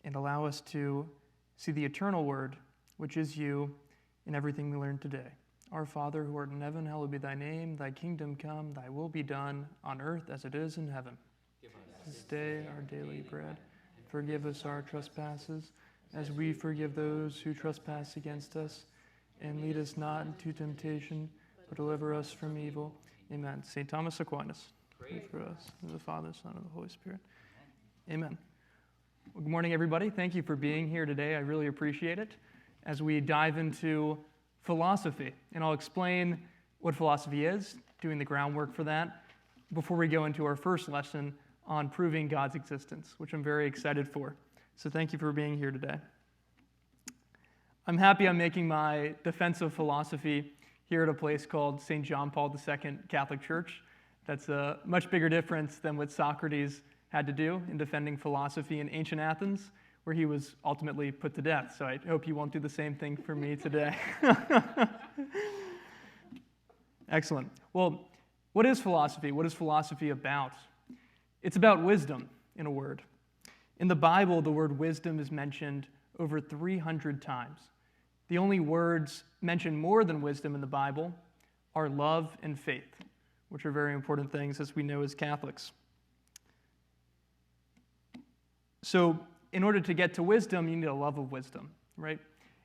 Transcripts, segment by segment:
and allow us to see the eternal word, which is you, in everything we learn today. Our Father, who art in heaven, hallowed be thy name. Thy kingdom come, thy will be done, on earth as it is in heaven. Give us this day our daily bread. Forgive us our trespasses, as we forgive those who trespass against us. And lead us not into temptation, but deliver us from evil. Amen. St. Thomas Aquinas, pray for us. In the Father, Son, and the Holy Spirit. Amen. Well, good morning, everybody. Thank you for being here today. I really appreciate it. As we dive into philosophy, and I'll explain what philosophy is, doing the groundwork for that, before we go into our first lesson on proving God's existence, which I'm very excited for. So thank you for being here today. I'm happy I'm making my defense of philosophy here at a place called St. John Paul II Catholic Church. That's a much bigger difference than what Socrates had to do in defending philosophy in ancient Athens, where he was ultimately put to death. So I hope you won't do the same thing for me today. Excellent. Well, what is philosophy? What is philosophy about? It's about wisdom, in a word. In the Bible, the word wisdom is mentioned over 300 times. The only words mentioned more than wisdom in the Bible are love and faith, which are very important things, as we know as Catholics. So, in order to get to wisdom, you need a love of wisdom, right?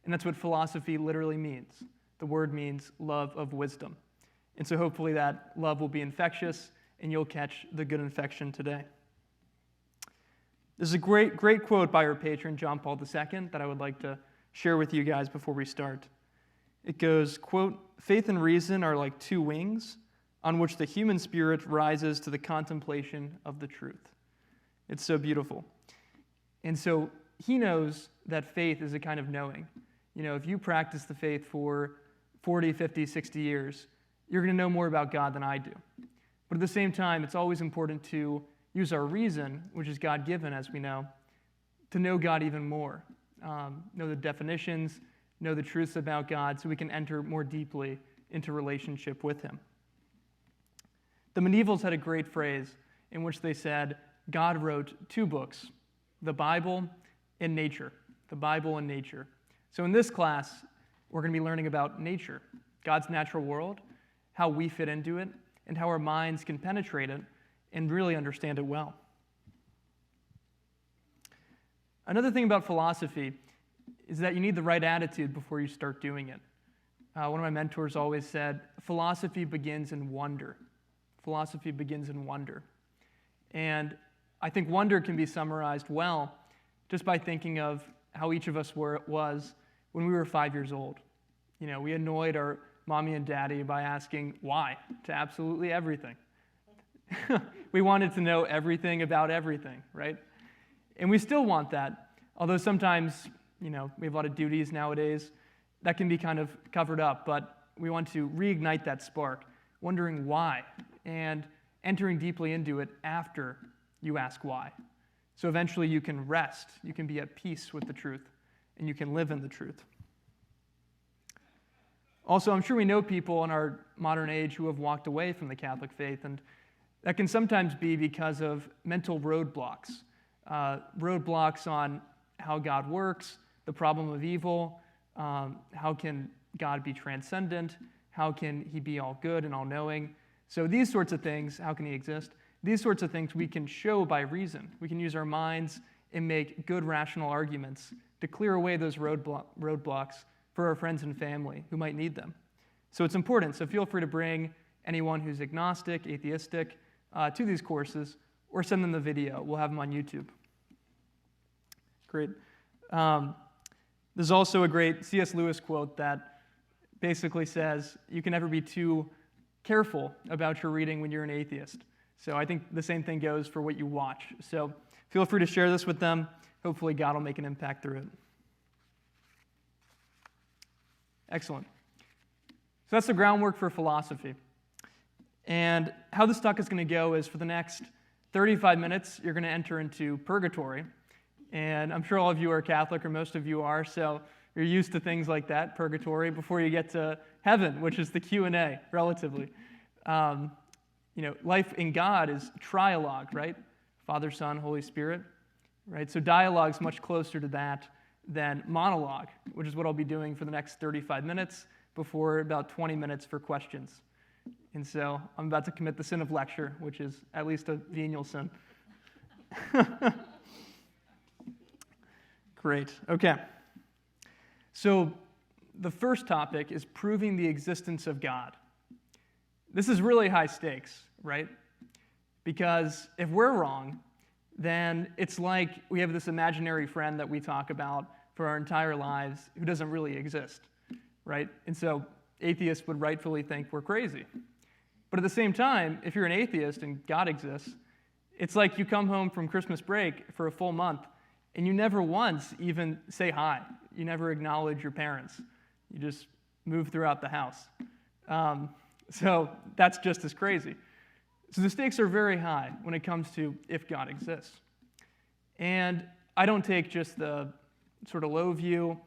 And that's what philosophy literally means. The word means love of wisdom. And so hopefully that love will be infectious, and you'll catch the good infection today. This is a great quote by our patron, John Paul II, that I would like to share with you guys before we start. It goes, quote, "Faith and reason are like two wings on which the human spirit rises to the contemplation of the truth." It's so beautiful. And so he knows that faith is a kind of knowing. You know, if you practice the faith for 40, 50, 60 years, you're going to know more about God than I do. But at the same time, it's always important to use our reason, which is God-given, as we know, to know God even more. Know the definitions, know the truths about God, so we can enter more deeply into relationship with Him. The medievals had a great phrase in which they said, God wrote two books, the Bible and nature. The Bible and nature. So in this class, we're going to be learning about nature, God's natural world, how we fit into it, and how our minds can penetrate it and really understand it well. Another thing about philosophy is that you need the right attitude before you start doing it. One of my mentors always said, philosophy begins in wonder. Philosophy begins in wonder. And I think wonder can be summarized well just by thinking of how each of us was when we were 5 years old. You know, we annoyed our mommy and daddy by asking why to absolutely everything. We wanted to know everything about everything, right? And we still want that, although sometimes, you know, we have a lot of duties nowadays that can be kind of covered up, but we want to reignite that spark, wondering why, and entering deeply into it after you ask why. So eventually you can rest, you can be at peace with the truth, and you can live in the truth. Also, I'm sure we know people in our modern age who have walked away from the Catholic faith, and that can sometimes be because of mental roadblocks. Roadblocks on how God works, the problem of evil, how can God be transcendent, how can He be all good and all-knowing. So these sorts of things, how can He exist? These sorts of things we can show by reason. We can use our minds and make good rational arguments to clear away those roadblocks for our friends and family who might need them. So it's important. So feel free to bring anyone who's agnostic, atheistic, to these courses, or send them the video. We'll have them on YouTube. Great. There's also a great C.S. Lewis quote that basically says, you can never be too careful about your reading when you're an atheist. So I think the same thing goes for what you watch. So feel free to share this with them. Hopefully God will make an impact through it. Excellent. So that's the groundwork for philosophy. And how this talk is going to go is for the next 35 minutes, you're going to enter into purgatory. And I'm sure all of you are Catholic, or most of you are, so you're used to things like that, purgatory, before you get to heaven, which is the Q&A, relatively. Life in God is trialogue, right? Father, Son, Holy Spirit. right? So dialogue's much closer to that than monologue, which is what I'll be doing for the next 35 minutes before about 20 minutes for questions. And so I'm about to commit the sin of lecture, which is at least a venial sin. Great. Okay. So the first topic is proving the existence of God. This is really high stakes, right? Because if we're wrong, then it's like we have this imaginary friend that we talk about for our entire lives who doesn't really exist, right? And so atheists would rightfully think we're crazy. But at the same time, if you're an atheist and God exists, it's like you come home from Christmas break for a full month and you never once even say hi. You never acknowledge your parents. You just move throughout the house. So that's just as crazy. So the stakes are very high when it comes to if God exists. And I don't take just the sort of low view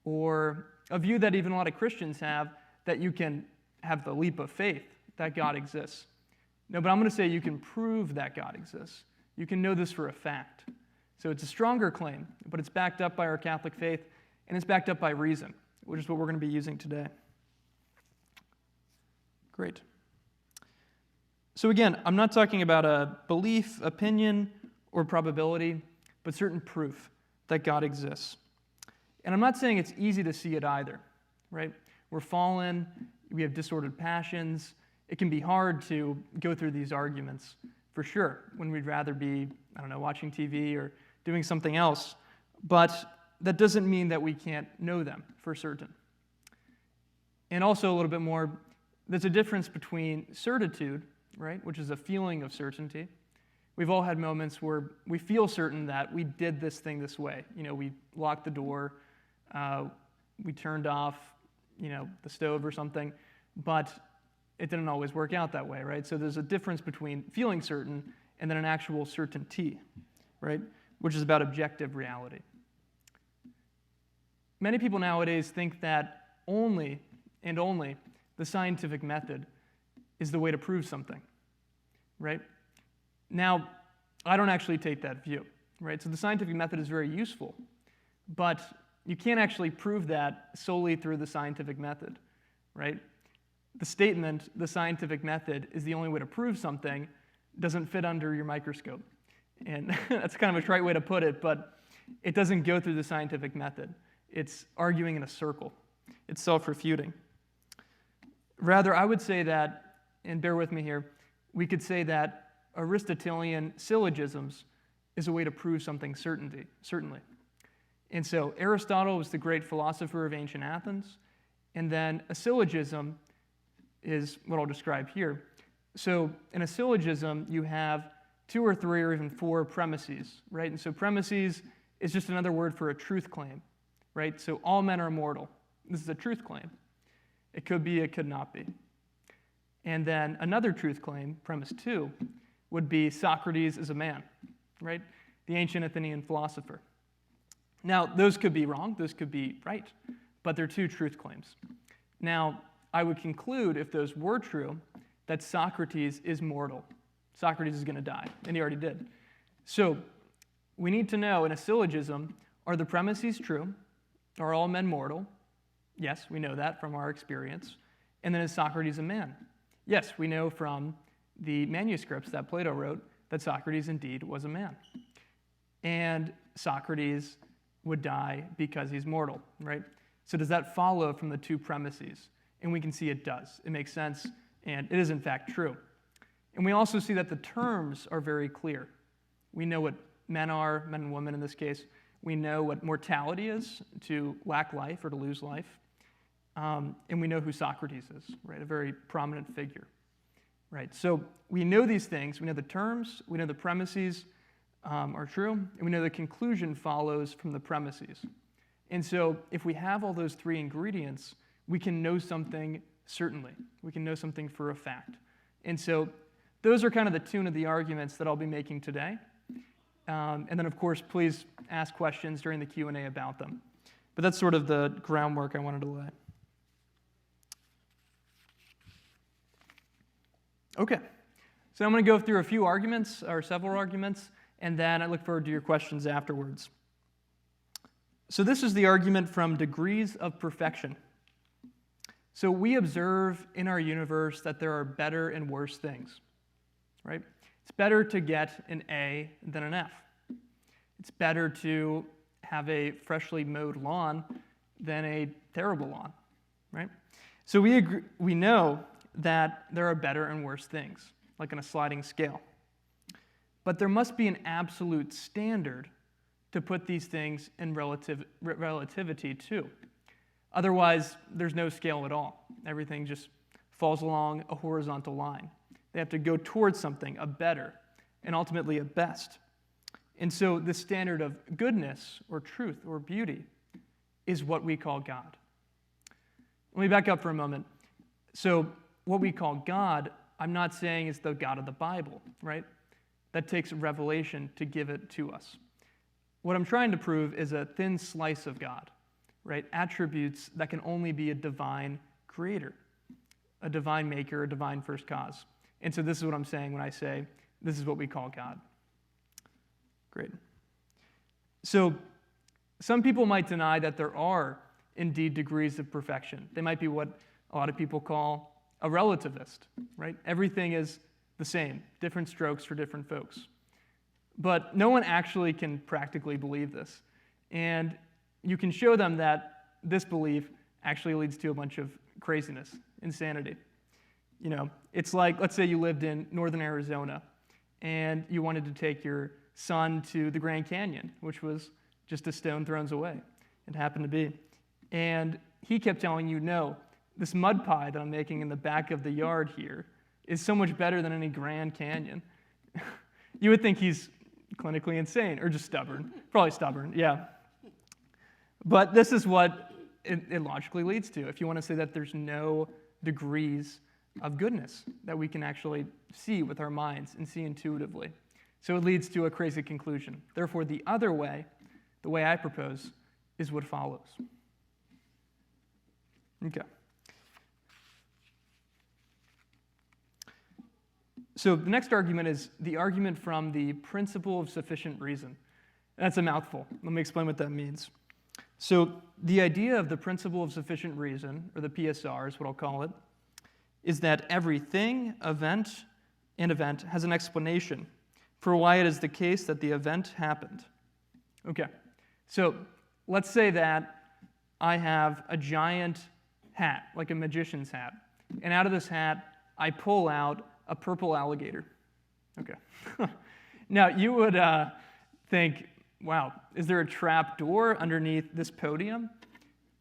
or a view that even a lot of Christians have that you can have the leap of faith that God exists. No, but I'm going to say you can prove that God exists. You can know this for a fact. So it's a stronger claim, but it's backed up by our Catholic faith, and it's backed up by reason, which is what we're going to be using today. Great. So again, I'm not talking about a belief, opinion, or probability, but certain proof that God exists. And I'm not saying it's easy to see it either, right? We're fallen, we have disordered passions. It can be hard to go through these arguments, for sure, when we'd rather be, watching TV or doing something else. But that doesn't mean that we can't know them for certain. And also a little bit more, there's a difference between certitude, right, which is a feeling of certainty. We've all had moments where we feel certain that we did this thing this way. We locked the door, we turned off, the stove or something, but it didn't always work out that way, right? So there's a difference between feeling certain and then an actual certainty, right, which is about objective reality. Many people nowadays think that only the scientific method is the way to prove something, right? Now, I don't actually take that view, right? So the scientific method is very useful, but you can't actually prove that solely through the scientific method, right? The statement, the scientific method is the only way to prove something, doesn't fit under your microscope. And that's kind of a trite way to put it, but it doesn't go through the scientific method. It's arguing in a circle. It's self-refuting. Rather, I would say that, and bear with me here, we could say that Aristotelian syllogisms is a way to prove something certainly. And so Aristotle was the great philosopher of ancient Athens, and then a syllogism is what I'll describe here. So in a syllogism, you have 2 or 3 or even 4 premises, right? And so premises is just another word for a truth claim, right? So all men are mortal. This is a truth claim. It could be, it could not be. And then another truth claim, premise 2, would be Socrates is a man, right? The ancient Athenian philosopher. Now, those could be wrong, those could be right, but they're 2 truth claims. Now, I would conclude, if those were true, that Socrates is mortal. Socrates is going to die, and he already did. So we need to know in a syllogism, are the premises true? Are all men mortal? Yes, we know that from our experience. And then is Socrates a man? Yes, we know from the manuscripts that Plato wrote that Socrates indeed was a man. And Socrates would die because he's mortal, right? So does that follow from the 2 premises? And we can see it does. It makes sense, and it is in fact true. And we also see that the terms are very clear. We know what men are, men and women in this case. We know what mortality is, to lack life or to lose life. And we know who Socrates is, right? A very prominent figure, right? So we know these things. We know the terms. We know the premises are true. And we know the conclusion follows from the premises. And so if we have all those 3 ingredients, we can know something certainly. We can know something for a fact. And so those are kind of the tune of the arguments that I'll be making today. And then, of course, please ask questions during the Q&A about them. But that's sort of the groundwork I wanted to lay. Okay, so I'm going to go through a few arguments, or several arguments, and then I look forward to your questions afterwards. So this is the argument from degrees of perfection. So we observe in our universe that there are better and worse things, right? It's better to get an A than an F. It's better to have a freshly mowed lawn than a terrible lawn, right? So we know that there are better and worse things, like on a sliding scale. But there must be an absolute standard to put these things in relativity too. Otherwise, there's no scale at all. Everything just falls along a horizontal line. They have to go towards something, a better, and ultimately a best. And so the standard of goodness or truth or beauty is what we call God. Let me back up for a moment. So what we call God, I'm not saying is the God of the Bible, right? That takes revelation to give it to us. What I'm trying to prove is a thin slice of God, right? Attributes that can only be a divine creator, a divine maker, a divine first cause. And so this is what I'm saying when I say this is what we call God. Great. So some people might deny that there are indeed degrees of perfection. They might be what a lot of people call a relativist, right? Everything is the same, different strokes for different folks. But no one actually can practically believe this. And you can show them that this belief actually leads to a bunch of craziness, insanity. You know, it's like, let's say you lived in northern Arizona and you wanted to take your son to the Grand Canyon, which was just a stone thrown away. It happened to be. And he kept telling you, no, this mud pie that I'm making in the back of the yard here is so much better than any Grand Canyon. You would think he's clinically insane or just stubborn. Probably stubborn, yeah. But this is what it logically leads to. If you want to say that there's no degrees of goodness that we can actually see with our minds and see intuitively. So it leads to a crazy conclusion. Therefore, the other way, the way I propose, is what follows. Okay. So the next argument is the argument from the principle of sufficient reason. That's a mouthful. Let me explain what that means. So the idea of the principle of sufficient reason, or the PSR is what I'll call it, is that every thing, event has an explanation for why it is the case that the event happened. Okay, so let's say that I have a giant hat, like a magician's hat, and out of this hat, I pull out a purple alligator. Okay. Now, you would think, wow, is there a trap door underneath this podium?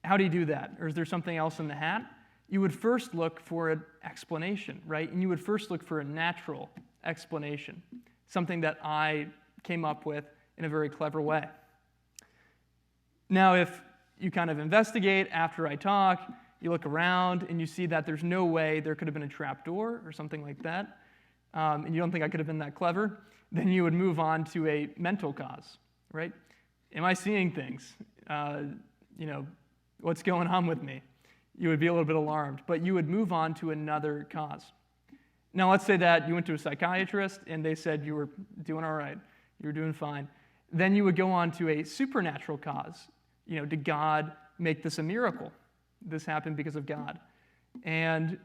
How do you do that? Or is there something else in the hat? You would first look for an explanation, right? And you would first look for a natural explanation, something that I came up with in a very clever way. Now, if you kind of investigate after I talk, you look around and you see that there's no way there could have been a trapdoor or something like that, and you don't think I could have been that clever, then you would move on to a mental cause, right? Am I seeing things? What's going on with me? You would be a little bit alarmed, but you would move on to another cause. Now, let's say that you went to a psychiatrist and they said you were doing all right, you were doing fine. Then you would go on to a supernatural cause. Did God make this a miracle? This happened because of God. And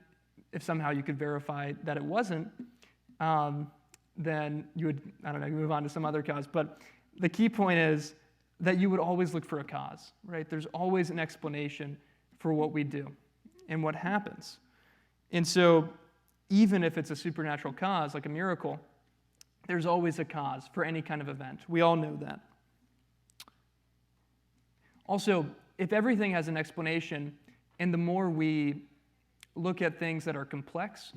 if somehow you could verify that it wasn't, then you would, move on to some other cause. But the key point is that you would always look for a cause, right? There's always an explanation for what we do and what happens. And so even if it's a supernatural cause, like a miracle, there's always a cause for any kind of event. We all know that. Also, if everything has an explanation, and the more we look at things that are complex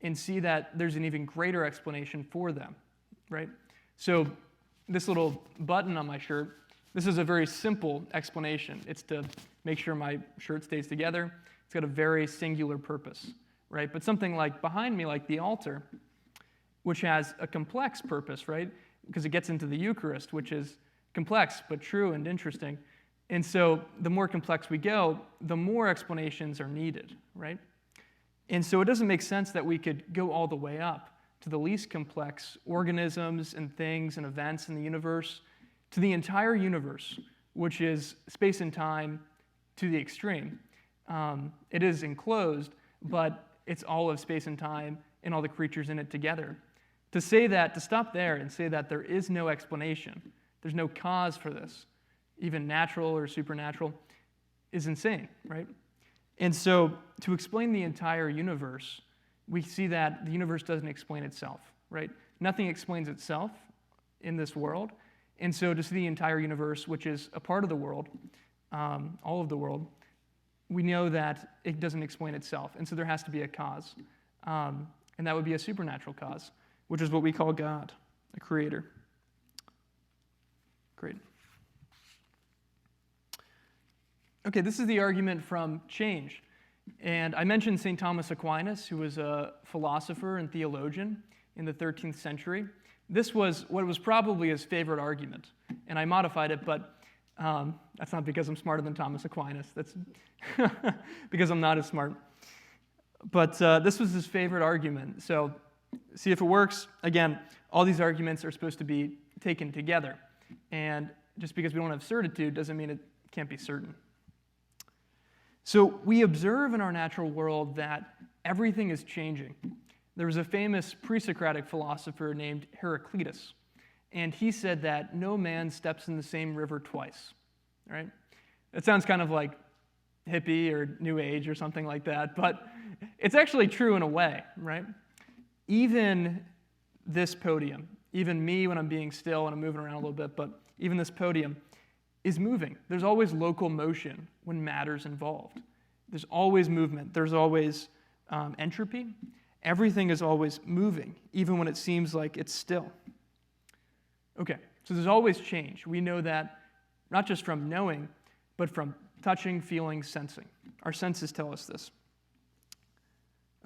and see that there's an even greater explanation for them, right? So this little button on my shirt, this is a very simple explanation. It's to make sure my shirt stays together. It's got a very singular purpose, right? But something like behind me, like the altar, which has a complex purpose, right? Because it gets into the Eucharist, which is complex but true and interesting. And so the more complex we go, the more explanations are needed, right? And so it doesn't make sense that we could go all the way up to the least complex organisms and things and events in the universe, to the entire universe, which is space and time to the extreme. It is enclosed, but it's all of space and time and all the creatures in it together. To stop there and say that there is no explanation, there's no cause for this, even natural or supernatural, is insane, right? And so to explain the entire universe, we see that the universe doesn't explain itself, right? Nothing explains itself in this world. And so to see the entire universe, which is a part of the world, all of the world, we know that it doesn't explain itself. And so there has to be a cause. And that would be a supernatural cause, which is what we call God, a creator. Great. Okay, this is the argument from change. And I mentioned St. Thomas Aquinas, who was a philosopher and theologian in the 13th century. This was what was probably his favorite argument. And I modified it, but that's not because I'm smarter than Thomas Aquinas. That's because I'm not as smart. But this was his favorite argument. So see if it works. Again, all these arguments are supposed to be taken together. And just because we don't have certitude doesn't mean it can't be certain. So we observe in our natural world that everything is changing. There was a famous pre-Socratic philosopher named Heraclitus, and he said that no man steps in the same river twice, right? That sounds kind of like hippie or New Age or something like that, but it's actually true in a way, right? Even this podium, even me when I'm being still and I'm moving around a little bit, but even this podium is moving. There's always local motion when matter's involved. There's always movement. There's always entropy. Everything is always moving, even when it seems like it's still. Okay, so there's always change. We know that not just from knowing, but from touching, feeling, sensing. Our senses tell us this.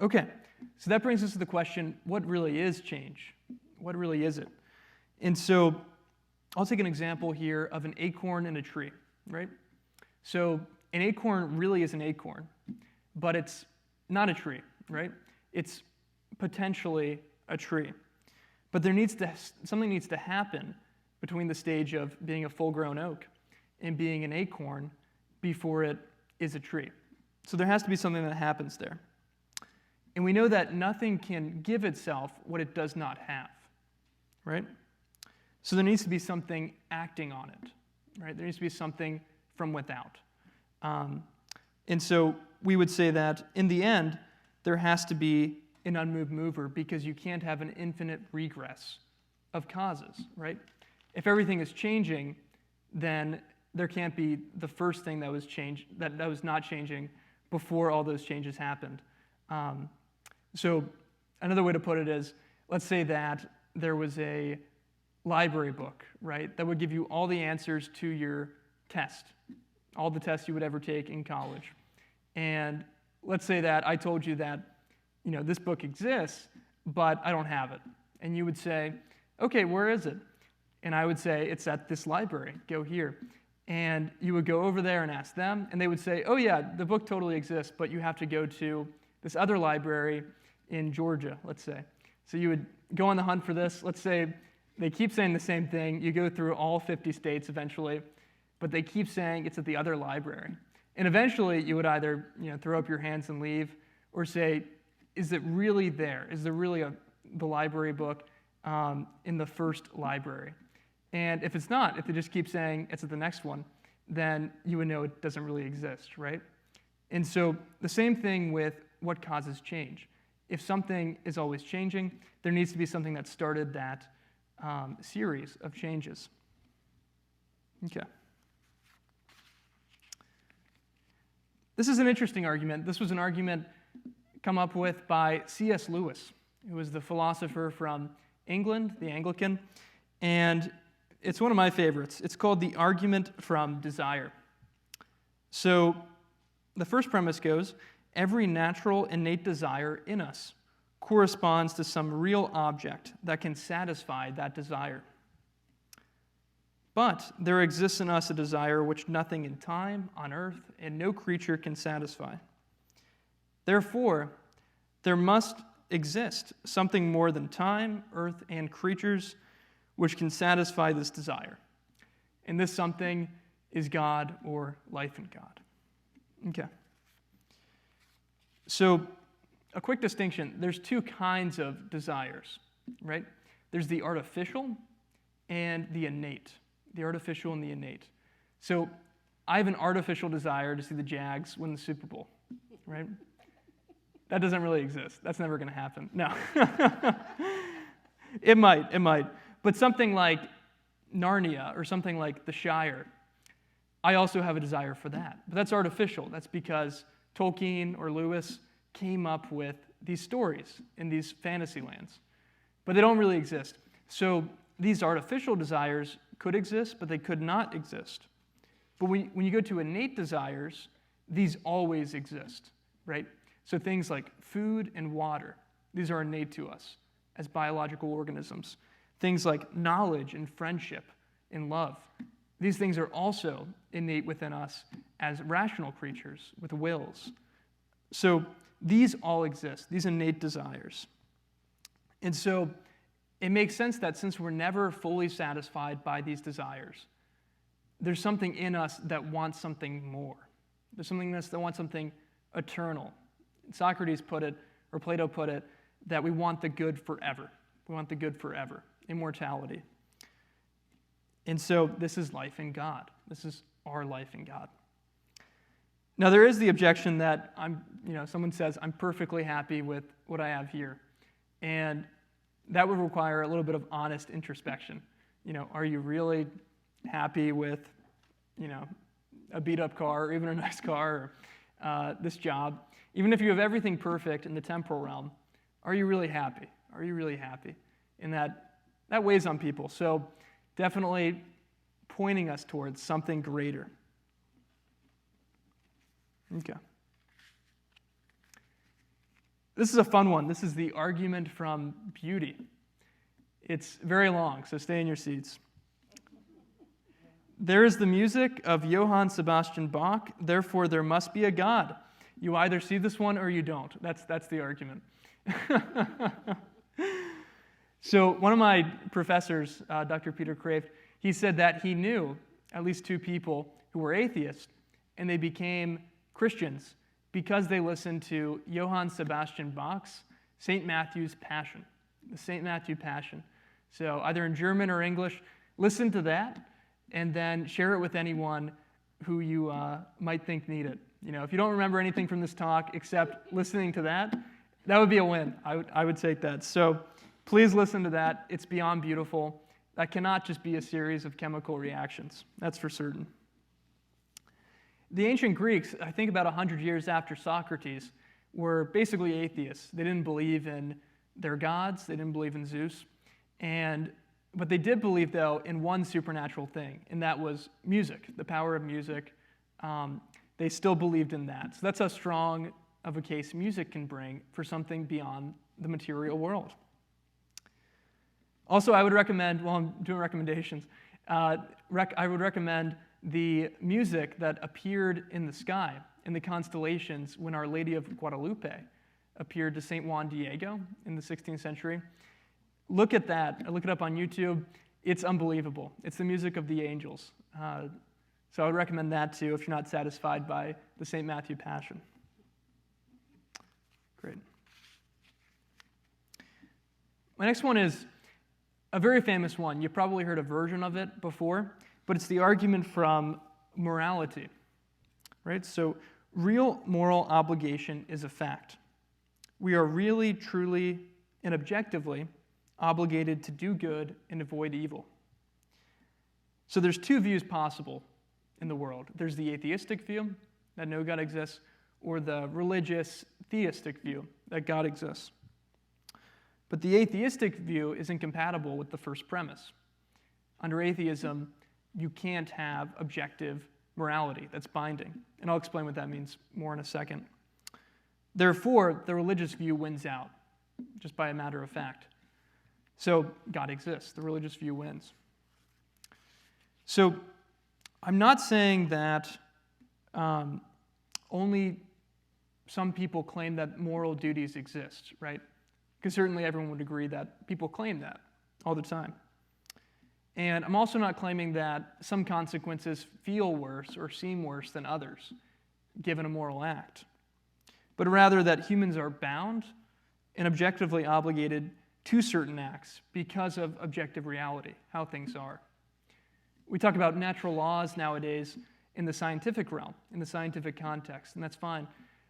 Okay, so that brings us to the question, what really is change? What really is it? And so I'll take an example here of an acorn in a tree, right? So an acorn really is an acorn, but it's not a tree, right? It's potentially a tree. But something needs to happen between the stage of being a full-grown oak and being an acorn before it is a tree. So there has to be something that happens there. And we know that nothing can give itself what it does not have, right? So there needs to be something acting on it, right? There needs to be something from without. And so we would say that in the end, there has to be an unmoved mover because you can't have an infinite regress of causes, right? If everything is changing, then there can't be the first thing that was changed, that was not changing before all those changes happened. So another way to put it is, let's say that there was a library book, right, that would give you all the answers to your test, all the tests you would ever take in college. And let's say that I told you that, this book exists, but I don't have it. And you would say, okay, where is it? And I would say, it's at this library, go here. And you would go over there and ask them, and they would say, oh yeah, the book totally exists, but you have to go to this other library in Georgia, let's say. So you would go on the hunt for this. Let's say they keep saying the same thing. You go through all 50 states eventually, but they keep saying it's at the other library. And eventually you would either throw up your hands and leave, or say, is it really there? Is there really the library book in the first library? And if it's not, if they just keep saying it's at the next one, then you would know it doesn't really exist, right? And so the same thing with what causes change. If something is always changing, there needs to be something that started that series of changes. Okay. This is an interesting argument. This was an argument come up with by C.S. Lewis, who was the philosopher from England, the Anglican, and it's one of my favorites. It's called the argument from desire. So the first premise goes, every natural innate desire in us corresponds to some real object that can satisfy that desire. But there exists in us a desire which nothing in time, on earth, and no creature can satisfy. Therefore, there must exist, something more than time, earth, and creatures, which can satisfy this desire. And this something is God or life in God. Okay. So, a quick distinction. There's two kinds of desires, right? There's the artificial and the innate. The artificial and the innate. So, I have an artificial desire to see the Jags win the Super Bowl, right? That doesn't really exist. That's never going to happen. No. It might. But something like Narnia or something like The Shire, I also have a desire for that. But that's artificial. That's because Tolkien or Lewis came up with these stories in these fantasy lands. But they don't really exist. So these artificial desires could exist, but they could not exist. But when you go to innate desires, these always exist, right? So things like food and water, these are innate to us as biological organisms. Things like knowledge and friendship and love, these things are also innate within us as rational creatures with wills. So these all exist, these innate desires. And so it makes sense that since we're never fully satisfied by these desires, there's something in us that wants something more. There's something in us that wants something eternal. Socrates put it, or Plato put it, that we want the good forever. We want the good forever, immortality. And so this is life in God. This is our life in God. Now there is the objection that someone says, I'm perfectly happy with what I have here. And that would require a little bit of honest introspection. Are you really happy with, a beat-up car or even a nice car or this job? Even if you have everything perfect in the temporal realm, are you really happy? Are you really happy? And that weighs on people. So definitely pointing us towards something greater. Okay. This is a fun one. This is the argument from beauty. It's very long, so stay in your seats. There is the music of Johann Sebastian Bach, therefore there must be a God. You either see this one or you don't. That's the argument. So one of my professors, Dr. Peter Kraft, he said that he knew at least two people who were atheists, and they became Christians because they listened to Johann Sebastian Bach's St. Matthew's Passion, the St. Matthew Passion. So either in German or English, listen to that, and then share it with anyone who you might think need it. If you don't remember anything from this talk except listening to that would be a win. I would take that. So please listen to that. It's beyond beautiful. That cannot just be a series of chemical reactions. That's for certain. The ancient Greeks, I think about 100 years after Socrates, were basically atheists. They didn't believe in their gods. They didn't believe in Zeus. But they did believe, though, in one supernatural thing, and that was music, the power of music. They still believed in that. So that's how strong of a case music can bring for something beyond the material world. Also, I would recommend, while I'm doing recommendations, I would recommend the music that appeared in the sky, in the constellations, when Our Lady of Guadalupe appeared to St. Juan Diego in the 16th century. Look at that. Look it up on YouTube. It's unbelievable. It's the music of the angels. So I would recommend that too if you're not satisfied by the St. Matthew Passion. Great. My next one is a very famous one. You've probably heard a version of it before, but it's the argument from morality. Right? So real moral obligation is a fact. We are really, truly, and objectively obligated to do good and avoid evil. So there's two views possible in the world. There's the atheistic view, that no God exists, or the religious theistic view, that God exists. But the atheistic view is incompatible with the first premise. Under atheism, you can't have objective morality that's binding. And I'll explain what that means more in a second. Therefore, the religious view wins out, just by a matter of fact. So God exists. The religious view wins. So I'm not saying that only some people claim that moral duties exist, right? because certainly everyone would agree that people claim that all the time. And I'm also not claiming that some consequences feel worse or seem worse than others, given a moral act, but rather that humans are bound and objectively obligated to certain acts because of objective reality, how things are. We talk about natural laws nowadays in the scientific realm, in the scientific context, and that's fine.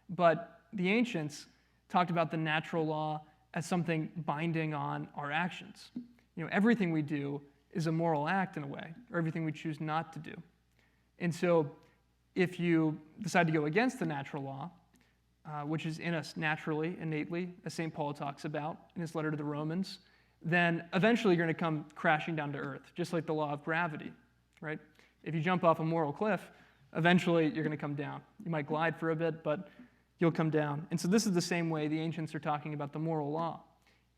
But the ancients talked about the natural law as something binding on our actions. Everything we do is a moral act in a way, or everything we choose not to do. And so if you decide to go against the natural law, which is in us naturally, innately, as St. Paul talks about in his letter to the Romans, then eventually you're going to come crashing down to earth, just like the law of gravity, right? If you jump off a moral cliff, eventually you're going to come down. You might glide for a bit, but you'll come down. And so this is the same way the ancients are talking about the moral law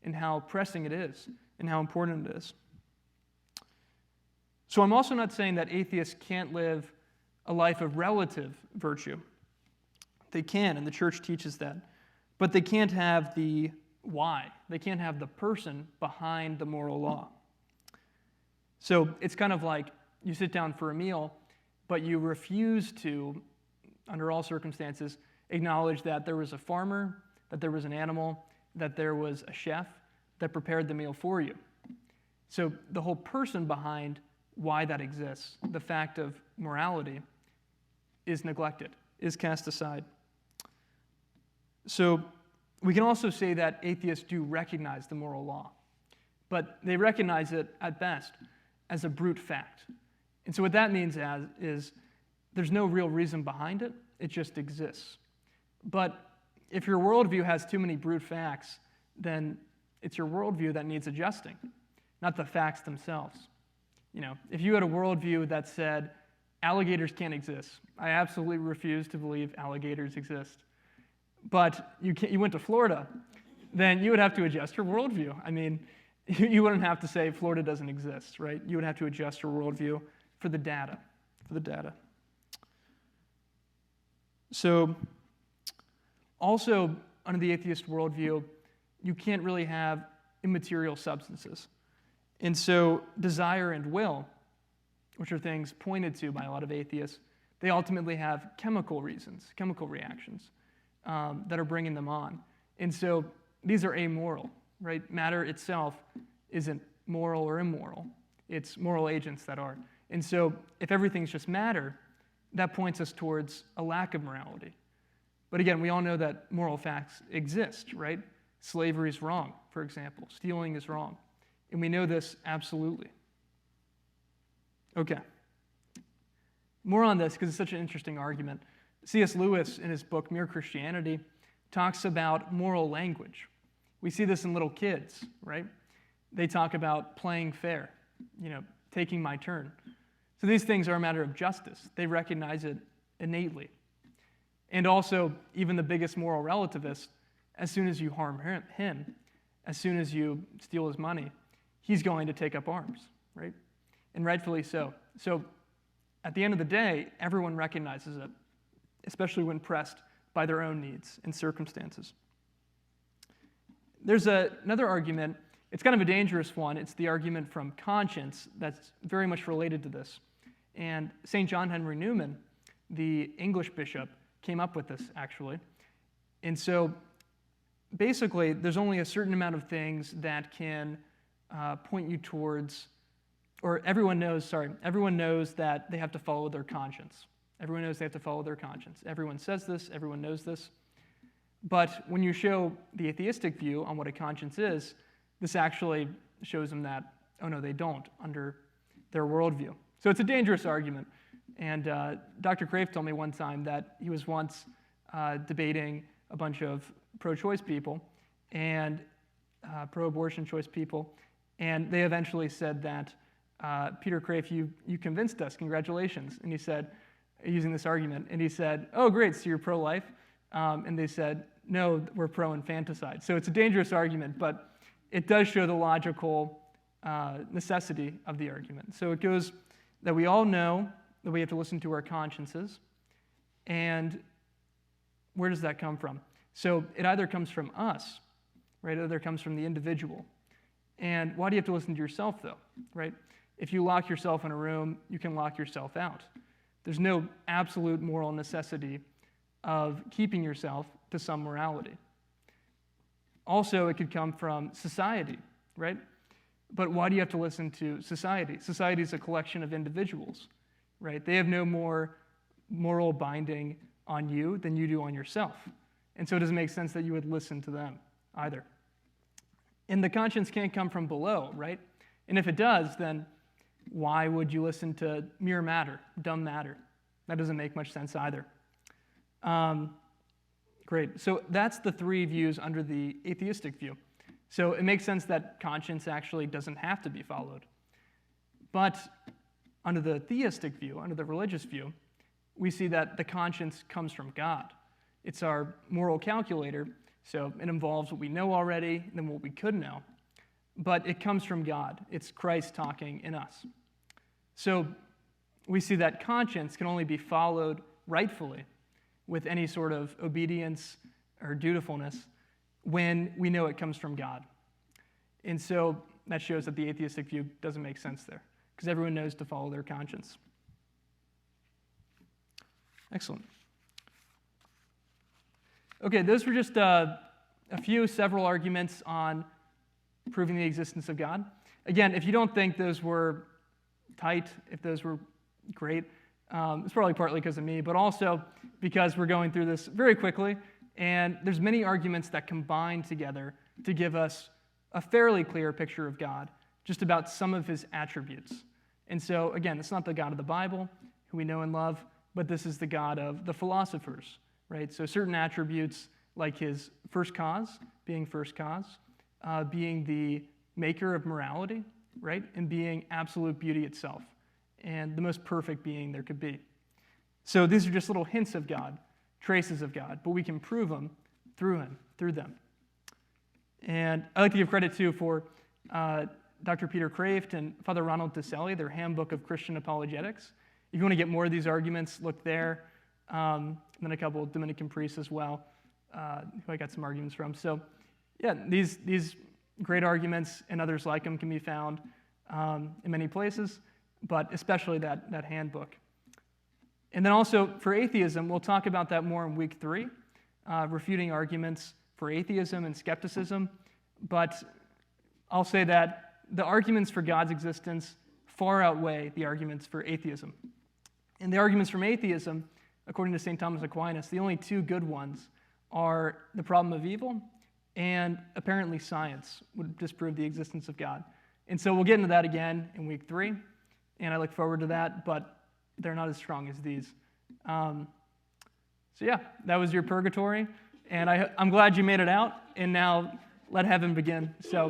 and how pressing it is and how important it is. So I'm also not saying that atheists can't live a life of relative virtue. They can, and the church teaches that. But they can't have the why. They can't have the person behind the moral law. So it's kind of like you sit down for a meal, but you refuse to, under all circumstances, acknowledge that there was a farmer, that there was an animal, that there was a chef that prepared the meal for you. So the whole person behind why that exists, the fact of morality, is neglected, is cast aside. So we can also say that atheists do recognize the moral law, but they recognize it at best as a brute fact. And so what that means is there's no real reason behind it, it just exists. But if your worldview has too many brute facts, then it's your worldview that needs adjusting, not the facts themselves. If you had a worldview that said alligators can't exist, I absolutely refuse to believe alligators exist, but you went to Florida, then you would have to adjust your worldview. I mean, you wouldn't have to say Florida doesn't exist, right? You would have to adjust your worldview for the data. So, also, under the atheist worldview, you can't really have immaterial substances. And so, desire and will, which are things pointed to by a lot of atheists, they ultimately have chemical reasons, chemical reactions that are bringing them on. And so, these are amoral, right? Matter itself isn't moral or immoral. It's moral agents that are. And so, if everything's just matter, that points us towards a lack of morality. But again, we all know that moral facts exist, right? Slavery is wrong, for example. Stealing is wrong. And we know this absolutely. Okay. More on this, because it's such an interesting argument. C.S. Lewis, in his book, Mere Christianity, talks about moral language. We see this in little kids, right? They talk about playing fair, taking my turn. So these things are a matter of justice. They recognize it innately. And also, even the biggest moral relativist, as soon as you harm him, as soon as you steal his money, he's going to take up arms, right? And rightfully so. So at the end of the day, everyone recognizes it, especially when pressed by their own needs and circumstances. There's another argument. It's kind of a dangerous one. It's the argument from conscience that's very much related to this. And St. John Henry Newman, the English bishop, came up with this, actually. And so basically, there's only a certain amount of things that can point you towards, or everyone knows that they have to follow their conscience. Everyone knows they have to follow their conscience. Everyone says this, everyone knows this. But when you show the atheistic view on what a conscience is, this actually shows them that, oh no, they don't, under their worldview. So it's a dangerous argument. And Dr. Crave told me one time that he was once debating a bunch of pro-choice people and pro-abortion choice people, and they eventually said that, Peter Crave, you convinced us, congratulations. And he said, using this argument, and he said, oh great, so you're pro-life? And they said, no, we're pro-infanticide. So it's a dangerous argument, but it does show the logical necessity of the argument. So it goes that we all know that we have to listen to our consciences, and where does that come from? So it either comes from us, right? Other comes from the individual. And why do you have to listen to yourself, though, right? If you lock yourself in a room, you can lock yourself out. There's no absolute moral necessity of keeping yourself to some morality. Also, it could come from society, right? But why do you have to listen to society? Society is a collection of individuals, right? They have no more moral binding on you than you do on yourself. And so it doesn't make sense that you would listen to them either. And the conscience can't come from below, right? And if it does, then why would you listen to mere matter, dumb matter? That doesn't make much sense either. Great. So that's the three views under the atheistic view. So it makes sense that conscience actually doesn't have to be followed. But under the theistic view, under the religious view, we see that the conscience comes from God. It's our moral calculator, so it involves what we know already and then what we could know. But it comes from God. It's Christ talking in us. So we see that conscience can only be followed rightfully with any sort of obedience or dutifulness when we know it comes from God. And so that shows that the atheistic view doesn't make sense there, because everyone knows to follow their conscience. Excellent. Okay, those were just several arguments on proving the existence of God. Again, if you don't think those were tight, if those were great, it's probably partly because of me, but also because we're going through this very quickly, and there's many arguments that combine together to give us a fairly clear picture of God, just about some of his attributes. And so, again, it's not the God of the Bible, who we know and love, but this is the God of the philosophers, right? So certain attributes like his first cause, being first cause, being the maker of morality, right? And being absolute beauty itself, and the most perfect being there could be. So these are just little hints of God, traces of God, but we can prove them through them. And I like to give credit, too, for Dr. Peter Kraft and Father Ronald Tiselli, their Handbook of Christian Apologetics. If you want to get more of these arguments, look there. And then a couple of Dominican priests as well, who I got some arguments from. So, yeah, these great arguments and others like them can be found in many places, but especially that handbook. And then also for atheism, we'll talk about that more in week 3, refuting arguments for atheism and skepticism. But I'll say that the arguments for God's existence far outweigh the arguments for atheism. And the arguments from atheism, according to St. Thomas Aquinas, the only two good ones are the problem of evil and apparently science would disprove the existence of God. And so we'll get into that again in week 3, and I look forward to that, but they're not as strong as these. So yeah, that was your purgatory, and I'm glad you made it out, and now let heaven begin. So